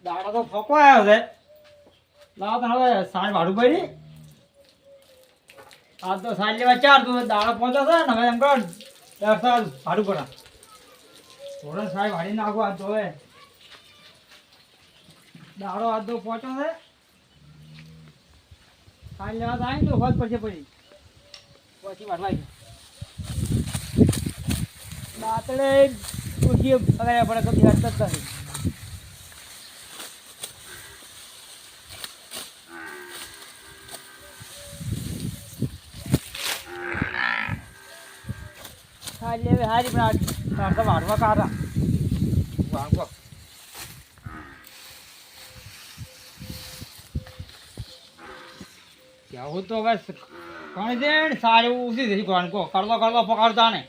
દાડો તો ફોકો આવ્યો છે. લાવો તને હવે સાંજ ભાડું પડી. આજ તો સાંજ લેવા 4 તું દાડો પહોંચો છે ને હવે એમ કર 10 ભાડું પડા. થોડા સાંજ ભાડી નાખો આજ તો હવે. દાડો આજ તો પહોંચો છે. સાંજ લેવા થાય ને તો હોજ પડશે પડી. પછી વાટવાય છે. દાંતડે ઉઠીએ પગાડ્યા પડે કદી હાથ કરતા નથી. સારી હવે હારી પણ આ તો વાળવા કાઢા વાંકો કેવું તો હવે ઘણી દે ને સારું ઉસી જશે વાંકો કરલો કરલો પકડતા ને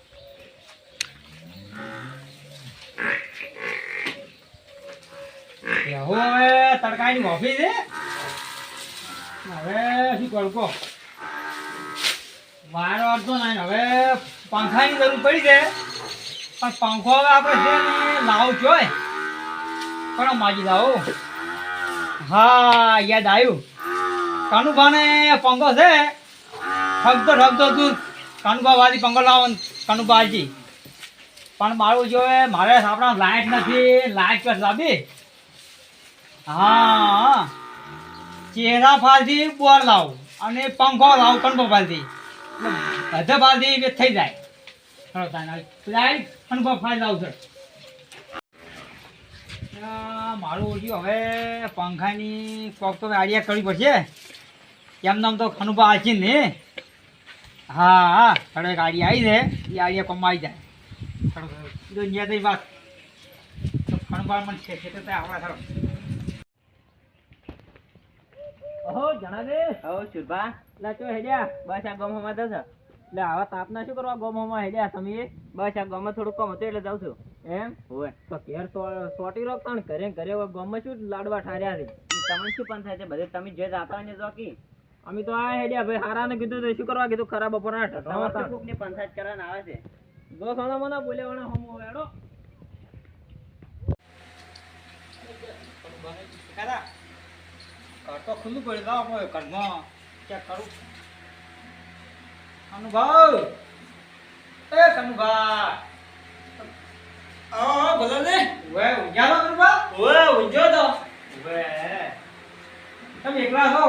કેવું હવે તડકાની ઓફિસ છે હવે શું કરું વાયરો અડધો નહીં હવે પંખાની જરૂર પડી છે પણ પંખો હવે આપણે છે ને લાવ જોય પણ માજી લાવો. હા યાદ આવ્યું કાનુભાને પંખો છે ઠગતો તું કાનુભા વાળી પંખો લાવો કાનુભાજી પણ મારું જોવે મારે આપણા લાઇટ નથી લાઇટ પર લાવી. હા ચહેરા ફાલથી બોર લાવ અને પંખો લાવ કાનુભા ફાલથી બધા બાલથી થઈ જાય. અનુભવ ફાયદા આવશે. મારું ઓછું હવે પંખાની કોક તો આઈડિયા કરવી પડશે. એમને આમ તો અનુભવ આછી ને. હા થોડો એક આઈડિયા આવી છે એ આઈડિયા કમાઈ જાય. દુનિયા વાત અનુભવ મને છે તો આપણા થોડો ઓહો જણાવે હો શુભા લાચો હેડ્યા બસ આ ગોમમાં દસ એટલે આવા તાપના શું કરવા ગોમમાં હેડ્યા તમે બસ આ ગોમમાં થોડું કમ હતું એટલે જાઉં છું એમ હોય તો ઘેર તો સોટી રોક પણ ઘરે ગોમમાં શું લાડવા ઠાર્યા છે તમને શું પણ થાય છે બધે તમે જે જાતા ને જોકી અમે તો આ હેડ્યા ભાઈ હારાને કીધું તો શું કરવા કીધું ખરાબ બપોરના ઠઠવા કોકની પંચાયત કરવાના આવે છે જો સોના મને બોલેવાના હમ હેડો કાકા તો ખુલ્લું પડી જાવ ઘરમાં ચેક કરું અનુભવ એ કનુભા બોલો ને વે ઉજાલો કનુભા વે ઉજો તો વે તમે એકલા છો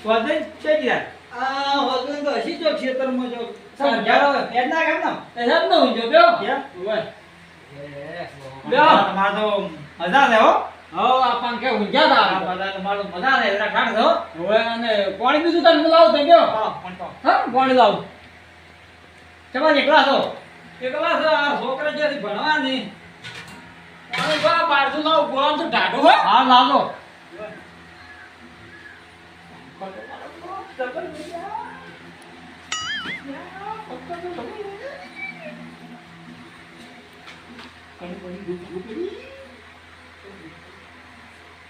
સ્વાદે છે ગયા હોદન તો હસી જો ખેતરમાં જો સમજારો પેડના કેમ ન એમ ન ઉજો બેઓ વે બેઓ તમાર તો મજા લે હો આ પંખે ઊંઝા દા બધા તમારો મજા લે એના ઠાક દો હવે અને પાણી બીજું તને લાવ તો ગયો હા પાણી લાવ ચમા એકલા છો આ છોકરા જે ભણવા ની પાણી બા બારસુ લાવ ગોળામ તો ઢાઢો હો હા લાવો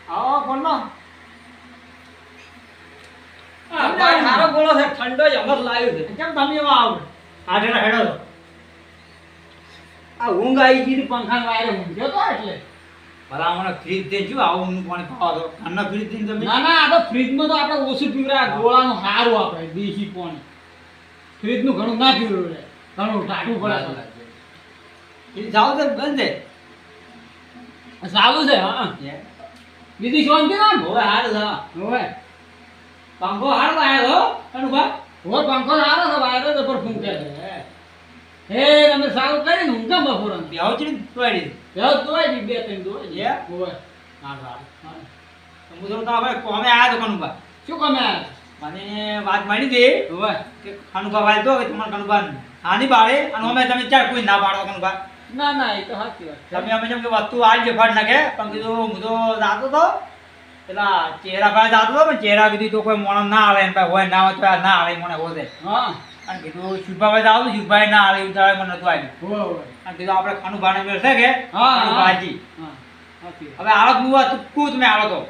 આવો બોલનો આ ભાઈ મારો બોલો છે ઠંડો જ અમર લાવ્યો છે કેમ તમે એવા આવો આડેડા હેડો આ ઊંઘ આવી ગઈ પંખા વાયરે ઊંઘ્યો તો એટલે ભલા મને ફ્રીજ દે જો આવું ઊંઘ પાણી ખાવા દો ખાના ફ્રીજ દે તમે ના આ તો ફ્રીજ માં તો આપણે ઓછું પીવરા ગોળાનું સારું આપણે દેશી પાણી ફ્રીજ નું ઘણું ના પીવડે ઘણું ટાટું પડે એ જાવ તો બંધ છે સારું છે હા બીજી શાંતિ ના હવે હાર છે હવે પંખો હાર લાયો હો અનુભવ હો પંખો હારો છે વાયરો તો પર ફૂંકે છે હે તમે સારું કરીને ઊંઘા બપોરન બેહો ચડી તોડી બેહો તોડી બે ત્રણ તોડી હે હોય હા હા હું તો હવે કોમે આયા તો કનુભા શું કોમે આયા મને વાત મળી દે હવે કે કનુભા વાય તો કે તમાર કનુભા આની બાળે અને અમે તમે ચાર કોઈ ના પાડો કનુભા ના એ તો સાચી વાત તમે અમે જેમ કે વસ્તુ આજ ફાડ નાખે પણ કીધું હું તો જાતો તો પેલા ચહેરા પાસે જાતો તો પણ ચહેરા કીધું તો કોઈ મોણ ના આવે એમ હોય ના હોય તો ના આવે મને હોદે હા અને કીધું શુભાભાઈ જાવ તો શુભાઈ ના આવે ઉતારે મને નતું આવ્યું અને કીધું આપણે ખાનુભાને મળશે કે ખાનુભાજી હવે આળો મુવા તું તમે આળો તો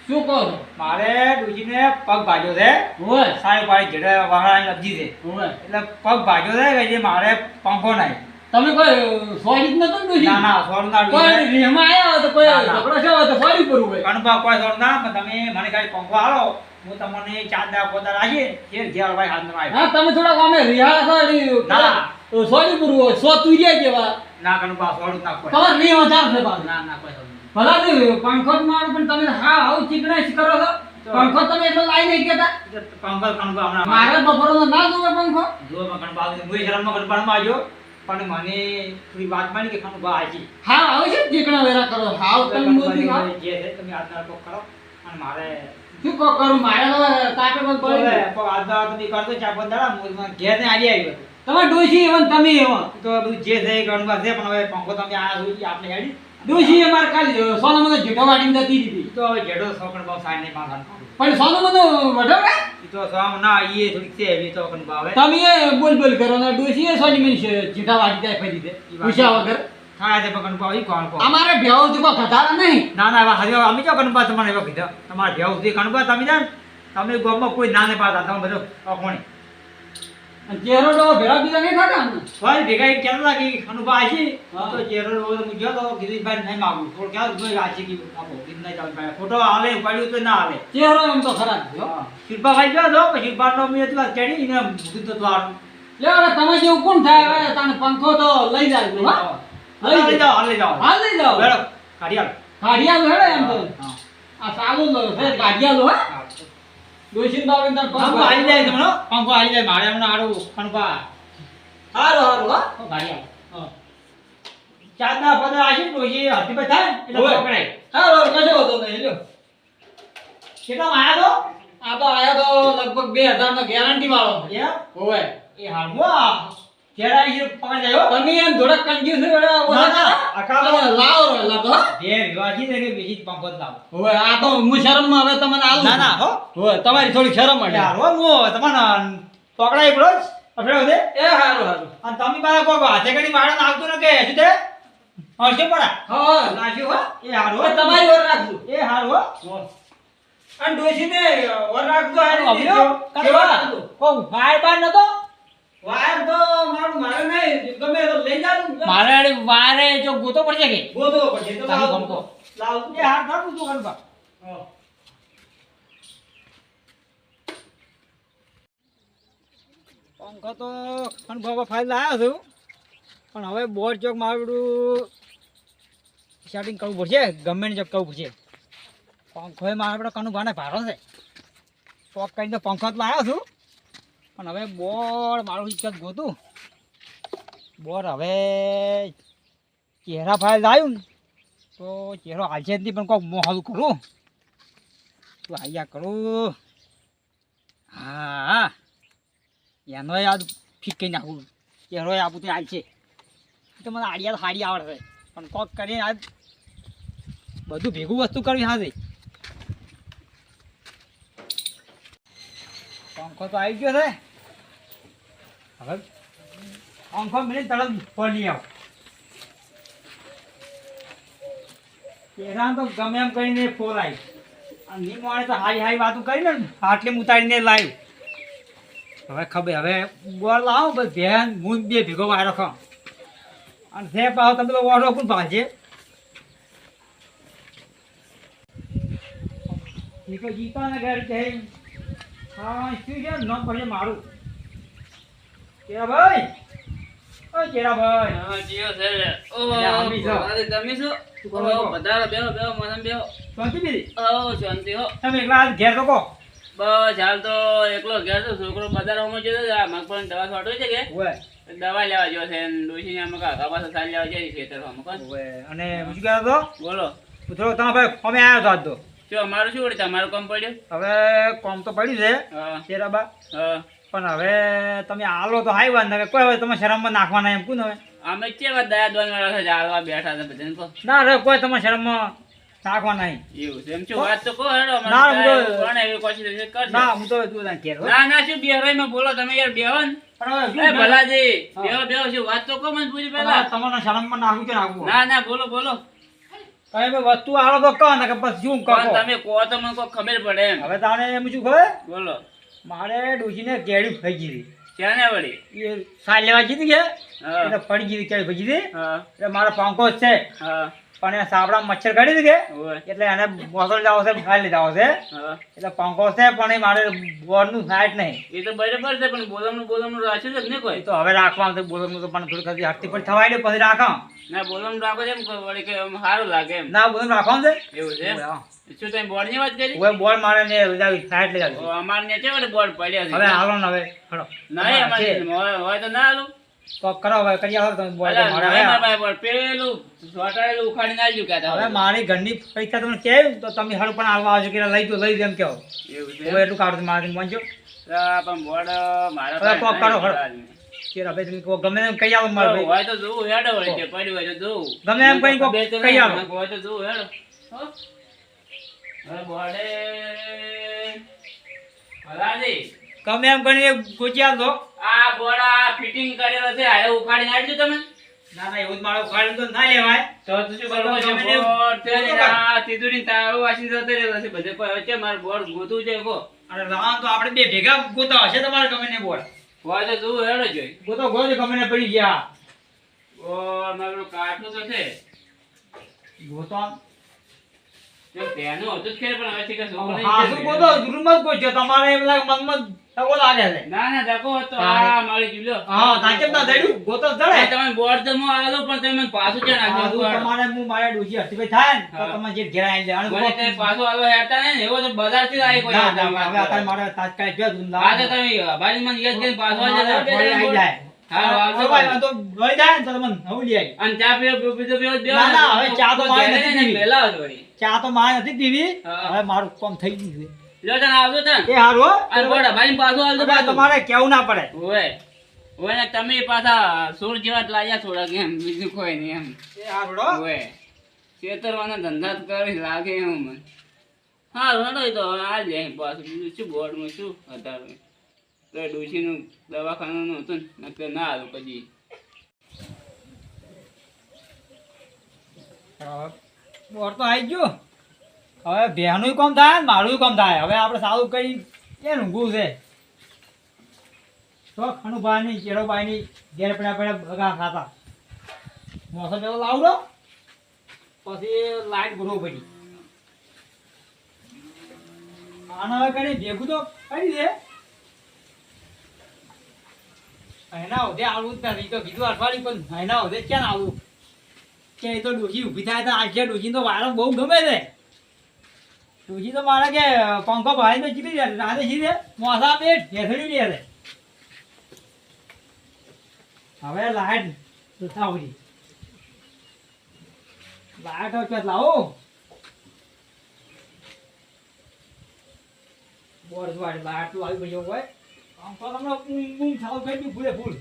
શું કહો છો મારે ડુજીને પગ ભાજ્યો છે હોય સારી પાડી જેડે વાહરાની લબજી છે હોય એટલે પગ ભાજ્યો છે કે જે મારે પંખો નહીં તમે કોઈ સોરી જ નતો ડોશી? ના ના સોરી ના કોઈ રેમાં આયા તો કોઈ ઝઘડો છે તો સોરી કરવું હોય કણબા કોઈ સોરી ના પણ તમે મને ખાલી પંખો આલો હું તમને ચાંદા પોતા રાખી ઘેર ઘેર ભાઈ હાથ માં હા તમે થોડા અમે રિયા છો ના તો સોરી કરવું હોય સો તુરિયા જેવા ના કણબા સોરી ના કોઈ તમાર ની વધાર છે બા ના ના કોઈ ભલા દે પંખો માર પણ તમે હા આવ ચીકણાઈ કરો છો પંખો તમે એટલો લાઈ નહીં કેતા પંખો કણબા હમણાં મારે બપોરનો ના જોવે પંખો જો કણબા હું શરમમાં કણબા માં આવ્યો પણ મને થોડી વાત માની કે ખાનું બા આજી હા આવે છે ચીકણા વેરા કરો હાવ તમે મોદી હા જે છે તમે આજના ટોક કરો અને મારે શું કો કરું મારે તો તાપે પણ પડી તો આજના તમે કરતો ચા બંધાડા મોદમાં ઘેર ને આલી આવ્યો તમે ડોશી એવન તમે એવન તો બધું જે છે કણબા છે પણ હવે પંખો તમે આ જોઈ આપણે હેડી ડોશી એ માર કાલી સોનો મને જેઠો વાડીને જતી દીધી તો હવે જેઠો સોકણ બહુ સાઈડ ને પાછા પણ સોનો મને વઢો રે તો સોમ ના ઈ થોડીક છે એવી તો કણ ભાવે તમે એ બોલ કરો ને ડોશી એ સોની મને જેઠા વાડી જાય ફરી દે પૂછ્યા વગર હા તે પકણ પાવી કોણ કો અમારે ભેવ દીકો ખધારા નહીં ના ના હવે અમે જો કણબા તમને એવો કીધો તમારે ભેવ દી કણબા તમે જાન તમે ગોમમાં કોઈ ના ને પાતા તમે બધો કોણી અને ચેરો તો ભેળા બીજા નહીં ખાતા ને ભાઈ ભેગા કેમ લાગી અનુભવ આશી તો ચેરો હું ગયો તો ગિરીશભાઈ નહીં માંગુ થોડો ક્યાં જોઈ આશી કી આપો ગીત નહીં ચાલ ભાઈ ફોટો આલે પડ્યું તો ના આલે ચેરો એમ તો ખરાબ છે શિલ્પાભાઈ ગયો તો પછી બારનો મે એટલા ચડી ને મૂકી તો વાર લે હવે તમે જેવું કોણ થાય હવે તને પંખો તો લઈ જાજો હા લઈ જાઓ બેડો કાઢિયાલ હેડે એમ તો આ ચાલુ છે કાઢિયાલ હે ડોશી બાબે તને પંખો આવી જાય તમને પંખો આવી જાય મારે એમને આડું પંખા હારો હો ગાડિયા ચાદા પદા આશી ડોશી હતી પર થાય એટલે પકડાય હારો કશો હતો નહીં લ્યો કેટલા આયા તો આ તો આયા તો લગભગ 2000 નો ગેરંટી વાળો છે હોવે એ હાલવા કેડા ઈ પકડ જાય તમે એમ થોડા કંજ્યુસ વેડા ઓછા આકા લાવો લાવો બે વિવાજી ને કે બીજી પંખો લાવો હોવે આ તો હું શરમ માં હવે તમને આવું ના ના હો હોવે તમારી થોડી શરમ મળે યાર હો મો તમને પકડાય પડો અફડો દે એ હારું અને તમે બારા કો હાથે કડી મારન આવતો ને કે શું તે હશે પડા હો લાગ્યો હો એ હારું તમારી ઓર રાખજો એ હારું હો અને ડોશી ને ઓર રાખજો આ કેવા કો વાય બાર નતો વાયર તો મારે નહીં ગમે તો લઈ જાવું મારે વાયરે જો ગોતો પડશે કે ગોતો પડશે તો લાવ એ હાથ નાખું તું કનબા પંખો તો કનબા ફાઈલ લાવ્યો છું પણ હવે બોર્ડ ચોક મારું સેટિંગ કરવું પડશે ગમે ને ચોક કરવું પડશે પંખો મારે આપણે કનુભાને ભારો છે ચોક કરીને પંખો તો લાવ્યો છું પણ હવે બોર મારું ઇચ્છત ગોતું બોર હવે ચહેરા ફાઇલ આવ્યું ને તો ચહેરો હાલશે જ નહીં પણ કોઈક મોં હાલું કરું તો આયા કરું હા એનો યાદ ફીટ કરી નાખું ચહેરો આપું તો હાલશે તો મને આડિયા સાડી આવડશે પણ કોક કરીને આજ બધું ભેગું વસ્તુ કરવી હાથે પંખો તો આવી ગયો છે હવે પંખો મેં તરત પડી આવ પેલા તો ગમે એમ કરીને ફોરાય અને ની મળે તો હાઈ વાતું કરીને આટલે ઉતારીને લાવ્યું હવે ખબર હવે બોર લાવો બસ ધ્યાન મૂન બે ભેગો વાયરો ખા અને છે પાવ તમે તો ઓર્ડર કોણ ભાજે નીકો જીતા ને ઘર જઈ હા શું છે ન પડે મારું કેરા ભાઈ ઓ કેરા ભાઈ હા જીઓ છે ઓ અરે તમે શું ઓ બધારા બેહો મને બેહો શાંતિ બેરી ઓ શાંતિ હો તમે એકલા ઘેર રોકો બસ હાલ તો એકલો ઘેર તો છોકરો બજારમાં જતો જા મગફળી દવા છોટો છે કે ઓય દવા લેવા જો છે ડોશીને આમ કાકા પાસે સાલ લેવા જાય ખેતરમાં કોણ ઓય અને શું કહો તો બોલો પૂછો તમે ભાઈ અમે આવ્યો તો આજ તો જો અમારું શું વળી તમારું કામ પડ્યું હવે કામ તો પડ્યું છે હા શેરાબા હા પણ હવે તમે આલો તો હાઈ વાત ને કોઈ હવે તમે શરમમાં નાખવાના એમ કોણ હવે અમે કેવા દયા દોન વાળા છે આલવા બેઠા છે બધાને કો ના રે કોઈ તમે શરમમાં નાખવા નહીં એવું છે એમ છો વાત તો કો હેડો ના કોણ એવી કોશિશ કરશે ના હું તો તું ના કેર ના શું બેહરાઈમાં બોલો તમે યાર બેહન એ ભલાજી બેહો શું વાત તો કો મને પૂરી પહેલા તમને શરમમાં નાખું કે નાખું ના બોલો કઈ બે વસ્તુ આલો તો કહો ને કે બસ શું કહો તમે કહો તો મને કોઈ ખબર પડે એમ હવે તાણે એમ શું ખબર બોલો મારે ડોશીને ગેડી થઈ ગઈ ક્યાં ને વળી એ સાલ લેવા જીતી ગયા હા એટલે પડી ગઈ ક્યાંય ભજી દે હા એટલે મારો પંખો જ છે હા પણ એ સાપડા મચ્છર કાઢી દીધે ઓય એટલે એને બોસલ જાવ છે બહાર લઈ જાવ છે હા એટલે પંખો છે પણ એ મારે બોર્ડનું સાઈડ નહીં એ તો બરાબર છે પણ બોલમનું રાખ્યું છે ને એ કોઈ તો હવે રાખવાનું છે બોલવાનું તો પણ થોડી ખરી હટતી પણ થવાય ને પછી રાખો ના બોલમનું રાખો છે એમ વળી કે આમ સારું લાગે એમ ના બોલવાનું રાખવાનું છે એવું છે શું તમે બોર્ડની વાત કરી હવે બોર્ડ મારે ને સાઈડ લઈ જાવ અમારે નીચે વળી બોર્ડ પડ્યા છે હવે હાલો ને હવે ખડો નહીં અમારે હોય તો ના હાલું તો કરો હવે કરી આવો તમે બોર્ડ અલા, મારે નહીં હવે મારા ભાઈ બોર્ડ. પેલું ચોંટાડેલું ઉખાડીને આલજો કહેતા હવે હોય. મારી ઘરની પૈસા તમને કેવું તો તમે હળ પણ આવવા આવજો કે લઈ જો લઈ જેમ કહો એવું છે હવે એટલું કાઢું મારે પહોંચો આ પણ બોર્ડ મારા હવે કોક કરો, ખરો. પાસે કે હવે તમે કહો, ગમે એમ કહી આવો મારે ભાઈ હોય તો જોવું હેડો વળી કે પડ્યું હોય તો જોવું ગમે એમ કઈ કોક બે તો કહી ના, આવો. હોય તો જોવું હેડો હો? હવે બોર્ડે ભલાજી, ગમે એમ કરીને ગોચી આવજો આ બોર્ડ આ ફિટિંગ કરેલો છે આ ઉખાડીને આલજો તમે ના ના એવું જ મારે ઉખાડ્યું તો ના લેવાય તો તું શું કરવું છે? ગમે તે બોર્ડ છે ને, ગોતો આ તિજોરી તાળું વાસી જતો રહેલો છે બધે કોઈ વચ્ચે મારે બોર્ડ ગોતું છે કો અને લાવવાનું તો આપણે બે ભેગા ગોતા હશે તમારે ગમે ને બોલ હોય તો જોવું હેડો જોઈ ગોતો ગોતો ગમે ને પડી ગયા બોર્ડ મારું કાઠું તો છે ગોતો જો તેનું હતું જ ખરી પણ હવે છે કે શું નહીં હા શું ગોતો રૂમમાં જ ગોચ્યો તમારે એમ લાગે મનમાં તકો લાગે છે ના ના ધક્કો હતો હા. આ મારી જીલ્યો હા તાચમ ના દડ્યું ગોતો જડે તમે બોર્ડ તો હું આલો પણ તમે મને પાછું છે હા, નાખ્યું તું તમારે હું મારે ડોશી હસ્તી થાય ને તો હા. તમે જે ઘેર આવીને લેવાનું મને તે પાછું આલો હેરતા નહીં ને એવો તો બજાર થી આવી કોઈ ના, આવતા ના, હવે અત્યારે મારે તાત્કાલિક જો તું આ તો તમે ભાઈ મને યાદ કરીને પાછો આવી જતા મારે ફરી આવી જાય. હા, આવજો. હવે ભાઈ, આ તો ગઈ જાય ને તો તમને નવું લઈ આવી. અને ચા પીવો બીજો પીવો જ ના, ના, હવે ચા તો મારે ઘેરે નથી ને પીવી. પહેલા જ વળી ચા તો મારે નથી પીવી હા. હવે મારું કામ થઈ ગયું છે લો તને આવજો તને એ હારું હો. અને બોર્ડ ભાઈ પાછું આવજો હવે પાછું તમારે કેવું ના પડે ઓય ઓય ને તમે પાછા સોળ જેવા જ લાગ્યા થોડાક એમ બીજું કોઈ નહીં એમ એ હારું હો. ઓય ખેતરવાના ધંધા જ કરી લાગે એમ મને હા રડો તો હવે આ જાય પાછું બીજું શું બોર્ડમાં શું હતા તો ડોશીનું દવાખાનાનું હતું ને નકર ના હાલું પછી હવે બોર તો આવી ગયું હવે ભેનું કામ થાય ને મારું કામ થાય હવે આપણે સારું કઈ એ ઊંઘું છે તો ખણુભાઈની ચેરોભાઈની ઘેર પડ્યા પડ્યા ભગા ખાતા મોસમ એવો લાવડો પછી લાઈટ ગોળવો પડી આને હવે કરી ભેગું તો કરી દે એના હોદે આવવું જ નથી તો કીધું અઠવાડિયું પણ એના હોદે ક્યાં આવવું કે એ તો ડોશી ઊભી થાય તો આજે ડોશી તો વાયરો બહુ ગમે છે ડોશી તો મારે કે પંખો ભાઈ તો ચીલી જાય રાતે સીધે મોસા પેટ ઢેસડી લે છે હવે લાઈટ જોતા ઉડી લાઈટ વખત લાવો બોર વાળી લાઈટ તો આવી ગયો હોય પંખો તમને ઊંઘ થાવ કરી દઉં ફૂલે ફૂલ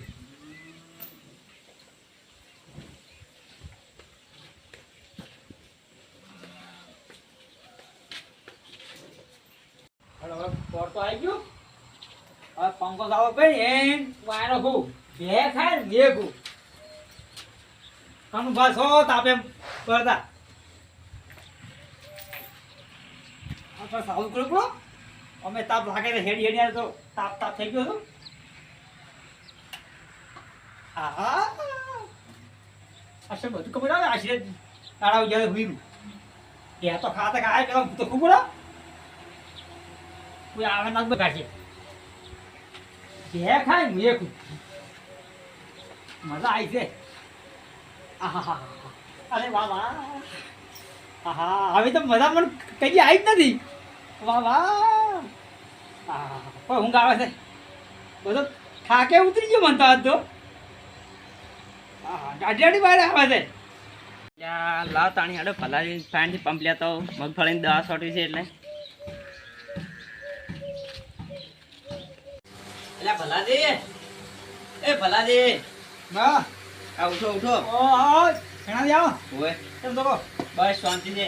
હવે બોર તો આવી ગયું હવે પંખો સાવો કરી એમ વાયરો ખૂબ બે ખાય ને બે ખૂબ કાનું બસ હો તાપે પડતા આપણે સાવું કરો અમે તાપ લાગે તો હેડી હેડી તો તાપ તાપ થઈ ગયો હતો આહા અસર બધું ખબર આવે આશરે તાળાવ જ્યારે હુઈરું ત્યાં તો ખાતા ખાય પેલા તો ખૂબ પડે કોઈ આવે ના બગાડશે જે ખાય હું એક મજા આવી છે આહા અરે વાહ વાહ આહા હવે તો મજા મને કઈ આવી જ નથી વાહ વાહ આહા કોઈ ઊંઘ આવે છે બધો થાકે ઉતરી ગયો મનતા હતો આહા દાડી બહાર આવે છે લાવ તાણી હાડો ફલાજી ફાઈનથી પંપ લેતો મગફળીની દવા છોટી છે એટલે એટલે ભલાજી એ ભલાજી ના આ ઉઠો ઉઠો ઓ આવો ઘણા જાવ ઓય કેમ તો બસ શાંતિ છે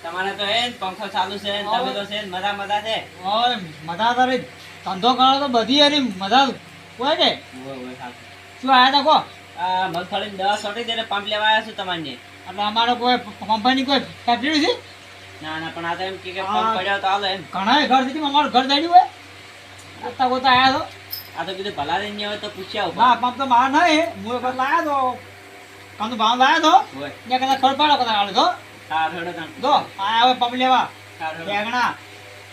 તમારે તો હે ને પંખો ચાલુ છે ને તમે તો છે ને મજા મજા છે ઓય મજા તારે ધંધો કરો તો બધી યારી મજા હોય કે ઓય ઓય સાચું શું આયા તા કો આ મગફળીની દવા છોટી દે એટલે પંપ લેવા આવ્યા છું તમારને એટલે અમારો કોઈ કંપની કોઈ ફેક્ટરી છે ના ના પણ આ તો એમ કે હા. પંપ પડ્યો તો હાલો એમ ઘણા ઘર થી અમારું ઘર દડ્યું હોય આતા ગોતા આયા તો આ તો કીધું ભલા દઈને આવે તો પૂછ્યા ઉપર ના પંપ તો મારા નહીં હું એક વાર લાયા તો કાંતો ભાવ લાયા તો હોય ત્યાં કદાચ ખબર પાડો કદાચ આલે તો તાર હેડો તાણ જો આ હવે પંપ લેવા તાર હેડો. ટેગણા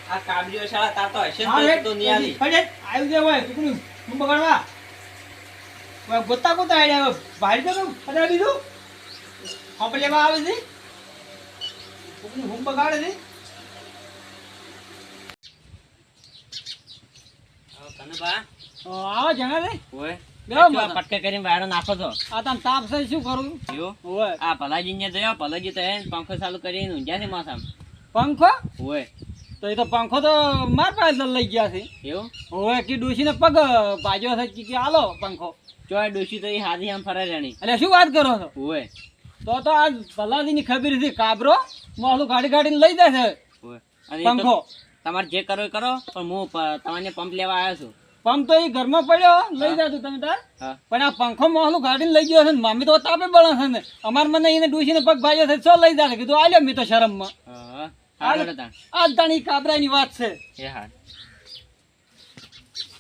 આ કાબલીઓ શાળા તાર તો હશે હા ને રે તો નહીં આવી ફડે આવ્યું છે હોય ટુકડું હું બગાડવા હવે ગોતા ગોતા આડ્યા હવે ભાઈ તો કદાચ બીજું પંપ લેવા આવે છે ટુકડું હું બગાડે છે કનુભા આવો જણા રે હોય બેહો આ માતા. પટકે કરીને વાયરો નાખો તો આ તમ તાપ છે શું કરું જો હોય આ ભલાજીને જોયો ભલાજી તો હે ને પંખો ચાલુ કરીને ઊંઝા છે માથામાં પંખો હોય તો એ તો પંખો તો માર પાસે લઈ ગયા છે એવું હવે કે ડોશીને પગ ભાજ્યો છે કે આલો પંખો ચોય ડોશી તો એ હાથી આમ ફરે રેણી એટલે શું વાત કરો છો હોય તો આજ ભલાદીની ખબર હતી કાબરો મોહલું ગાડી ગાડીને લઈ જાય છે હોય અને એ તો પંખો તમારે જે કરો એ કરો પણ હું તમને પંપ લેવા આવ્યો છું પંપ તો એ ઘરમાં પડ્યો લઈ જાતું તમે તાર હા પણ આ પંખો મોહલું ગાડીને લઈ ગયો છે ને મમ્મી તો તાપે બળે છે ને અમાર મને એને ડોશીને પગ ભાજ્યો છે ચો લઈ જાય કીધું આલ્યો મેં તો શરમમાં હા હા હેડો તાણ આજ તાણી કાબરાની વાત છે એ હા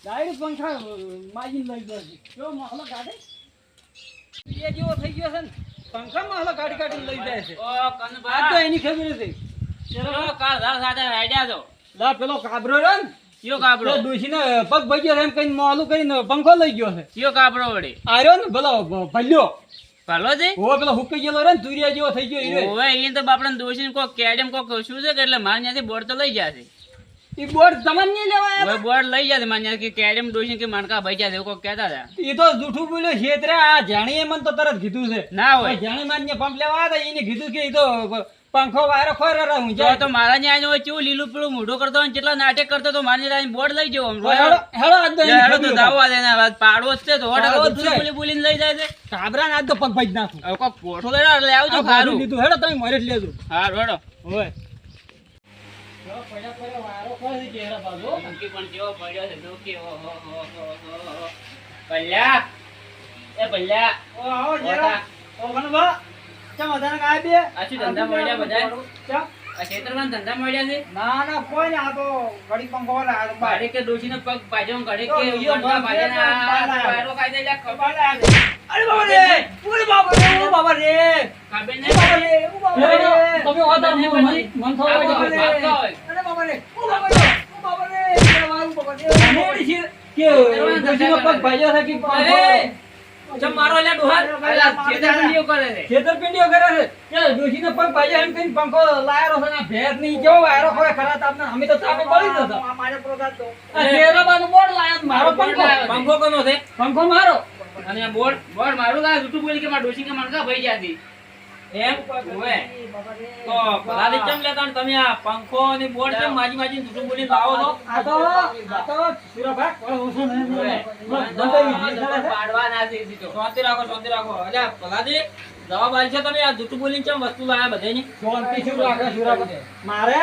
ડાયરેક્ટ પંખા માજીને લઈ ગયો છે કેવો મોહલો ગાડી એ જેવો થઈ ગયો છે ને પંખા મોહલો ગાડી ગાડીને લઈ જાય છે ઓ આજ તો કનુભા એની ખબર હતી ચલો કાળ ધાર સાથે રાડ્યા તો લા પેલો કાબરો રે ને કયો કાબરો પેલો ડોશીને પગ ભાજ્યો છે એમ કઈ મોહલું કરીને પંખો લઈ ગયો છે કયો કાબરો વળી આર્યો ને પેલો ભલ્યો ભલો છે ઓ પેલો હુકાઈ ગયેલો રે ને તુરિયા જેવો થઈ ગયો ઈ ઓવે ઈ તો બાપડા દોશી કોક કેડમ કોક શું છે કે એટલે માર ત્યાંથી બોર્ડ તો લઈ જશે ઈ બોર્ડ તમને નહીં લેવા ઓવે બોર્ડ લઈ જશે માર ત્યાંથી કે કેડમ દોશી કે મણકા ભાઈ જશે એવું કોક કહેતા હતા એ તો જૂઠું બોલ્યો છેતરે આ જાણીએ મને તો તરત કીધું છે ના હોય જાણી માન્ય પંપ લેવા આવ્યા હતા એને કીધું કે ઈ તો પંખો વાયરો ખોરે રે હું તો મારા ત્યાં હોય કેવું લીલું પીળું મોઢું કરતો હોય ને કેટલા નાટક કરતો તો મારી ત્યાં બોર્ડ લઈ જવો હેડો હેડો આજ તો એની હેડો તો ખબર દાવો દે ને વાત પાડવો જ છે તો પાડવો જ છે. બોલી બોલીને લઈ જાય છે કાબરાને આજ તો પગ ભાજી નાખું હવે કોક પોઠો લઈ એટલે આવજો આ ભાજી સારું લીધું હેડો તમે મારે જ લેજો હારું હેડો હોય વાયરો ખોરે છે ચહેરા બાજુ નક્કી પણ કેવો પડ્યો છે દુઃખી પલ્યા એ પલ્યા ઓ આવો જરા ઓ ગણવા ચમ અધાને કાય બે આ શું ધંધા મળ્યા બધા ચમ આ ક્ષેત્રમાં ધંધા મળ્યા છે ના ના કોઈ ને આ તો ઘડી પંખો વાળા આ તો ગાડી કે ડોશીનો પગ ભાજ્યો ગાડી કે તો ઈયો મણકા પગ ભાજ્યા ને છે, આ વાયરો ખાઈ જાય લ્યા, ખબર અરે બાબા રે ઓય બાબા રે ઓ બાબા રે ખબર ઓ બાબા નહીં રે ઓ બાબા રે તમે ઓતા ખબર નહીં. મન થો આ બાબા બધું રે ભાગતા હોય. અરે બાબા રે ઓ બાબા રે ઓ બાબા રે મારું બાબા રે મોડી છે કે દોશીનો પગ ભાજ્યો છે કે પંખો ચમ મારો લ્યા ડોહાર અલા છેતરપિંડીઓ કરે છે છેતરપિંડીઓ કરે છે કે ડોશીનો પગ ભાજ્યો એમ કહીને પંખો લાયરો છે ને ભેર નહીં કેવો વાયરો ખોરે ખરા તાપને અમે તો તાપે બળી જતા આ શેરાબાનું બોર્ડ લાયો મારો પંખો પંખો કોનો છે પંખો મારો અને આ બોર્ડ બોર્ડ મારું લાય જૂઠું બોલી કે મારા ડોશી કે મણકા ભાઈ જાતી એમ ઓવે તો ભલાદી ચમ લેતા ને તમે આ પંખો અને બોર્ડ કેમ માજી જૂઠું બોલી લાવો છો આ તો સુરાભાઈ કોઈ ઓછો નહીં ઓવે. પાડવાના છે ઈ તો. શાંતિ રાખો અલ્યા ભલાદી જવાબ આલશો તમે આ જૂઠું બોલીને ચમ વસ્તુ લાયા બધાની શાંતિ શું રાખે સુરાભાઈ મારે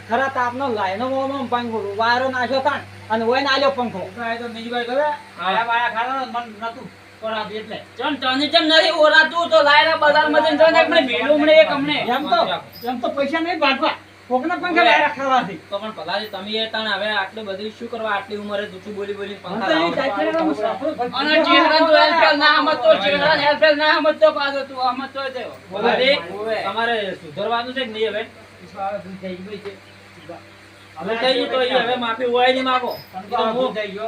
ખરા તાપનો લાઈનો મોમાં પંખો વાયરો નાખ્યો તાણ અને ઓય નાલ્યો પંખો તો બીજું કરે આયા વાયા ખાના મન નતું કોરા એટલે ચમ તને ચમ નથી ઓરાતું તો લાયરા બજારમાં જઈને જોઈને આપણે ભેળું હમણે એક હમણે એમ તો પૈસા નહીં ભાગવા કોકના પંખા વાયરા ખાવાથી તો પણ ભલાજી તમે એ તાણ હવે આટલું બધું શું કરવા આટલી ઉંમરે જૂઠું બોલી પંખા તો એ લાવો છો? ચાચરાનું સાપડું અને ચહેરા તો હેલ્પેલ ના સમજતો ચહેરા હેલ્પેલ ના સમજતો પાછો તું સમજતો છે ભલાજી તમારે સુધરવાનું છે કે નહીં હવે હવે થઈ ગયું તો ઈ હવે માફી હોય નહીં માંગો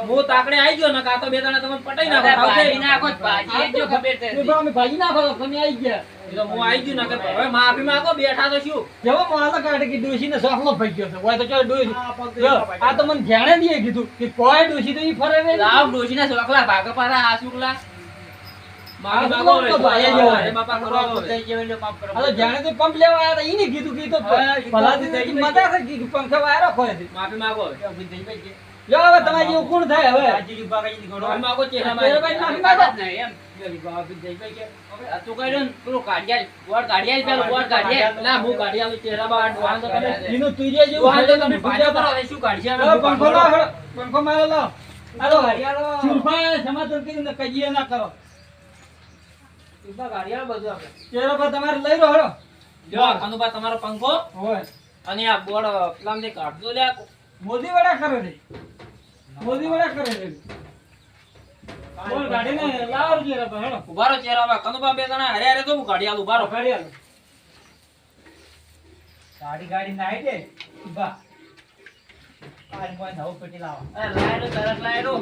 હું તાકડે આવી ગયો ને કાં તો બે જણા તમે પટાઈ નાખો ભાજી નાખો ભાજી જો ખબર છે અમે ભાજી નાખો તો તમે આવી ગયા એ તો હું આવી ગયું ને કે હવે માફી માંગો બેઠા તો શું જેવો માલા કાઢે કે ડોશીને સોખલો ભાઈ ગયો છે ઓય તો ચાલ ડોશી આ તો મને ધ્યાને દીએ કીધું કે કોઈ ડોશી તો ઈ ફરે રે લાવ ડોશીના સોકલા ભાગ પારા આ સુકલા માફી આ માંગો તો ભાઈ જ હોય. અરે બાપા કરો આ તો જાણે તો પંપ લેવા આયા હતા ઈને કીધું કે ઈ તો ભલાથી તો ઈ મજા છે કે પંખા વાયરો ખોરે છે માફી માંગો હવે જો હવે તમારે જેવું કોણ થાય હવે માફી માંગો ચહેરા ચહેરાભાઈ માફી માંગો. એમ આ તું કહી દો ને પેલું કાઢિયાલ બોર્ડ કાઢિયાલ પેલું બોર્ડ કાઢિયાલ ના હું કાઢિયાલ ચહેરા બાર વાંધો તો તમે એનું તુરિયા જેવું વાંધો હાલે તમે તમે ભાજો પૂજા કરો કરો હવે શું કાઢશે હવે પંખો લાવો હેડો. પંખો મારો લાવો હાલો ચૂરફા સમાધાન કરીને કજીએ ના કરો કાઢિયાલ બધું આપણે ચહેરો પર તમારે લઈ રહ્યો હેડો જો કનુભા તમારો પંખો હોય અને આ બોર્ડ પેલા કાઢજો લ્યા મોદી વડા કરે છે મોદી વડા કરે છે બોલ ગાડીને લાવો ચેરા પર હેડો. ઉભા રહો ચહેરા બા કનુભા બે જણા હારે હારે તો હું ગાડી આલું ઉભા રહો. ગાડી આલો. ગાડી નાઈ દે. ઉભા. આ કોઈ નવું પેટી લાવો. અરે લાયરો તરત લાયરો.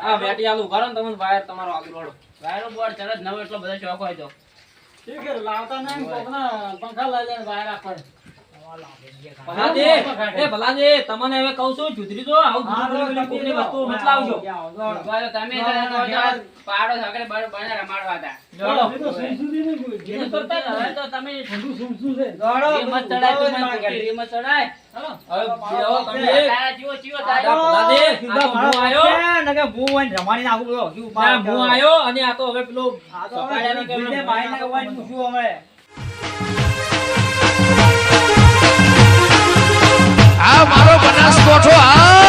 આ બેટી આલું ઉભા રહો ને તમને વાયર તમારો આગળ વાળો. વાયરો બોર્ડ તરત નવો એટલો બધો શોખ હોય તો ઠીક છે લાવતા નહીં કોકના પંખા લઈ લઈને બહાર આપે. ભલાદે એ ભલાદે તમને હવે કહું છું જુદરી જો આવું જુદરી કોકની વસ્તુ મત લાવજો. ઉભા તો તમે પાડો સાકરે બને રમાડવા હતા જોડો. એ તો સુઈ નહીં કોઈ. જેનું કરતા ને હવે તો તમે ઠંડુ સુમસું છે. એ મત ચડાય તું મને પકડ એ મત ચડાય હાલો. હવે બેહો તમે. તારા જીવો જીવો આ થાય ભલાદે આ તો હું આયો નકે હું હોય રમાડી નાખું બોલો. શું ના, હું આયો અને આ તો હવે પેલો આ તો સપાડાની હવે બીજે ભાઈને કહેવાય ને શું હવે. આ મારો બનાસકોઠો આ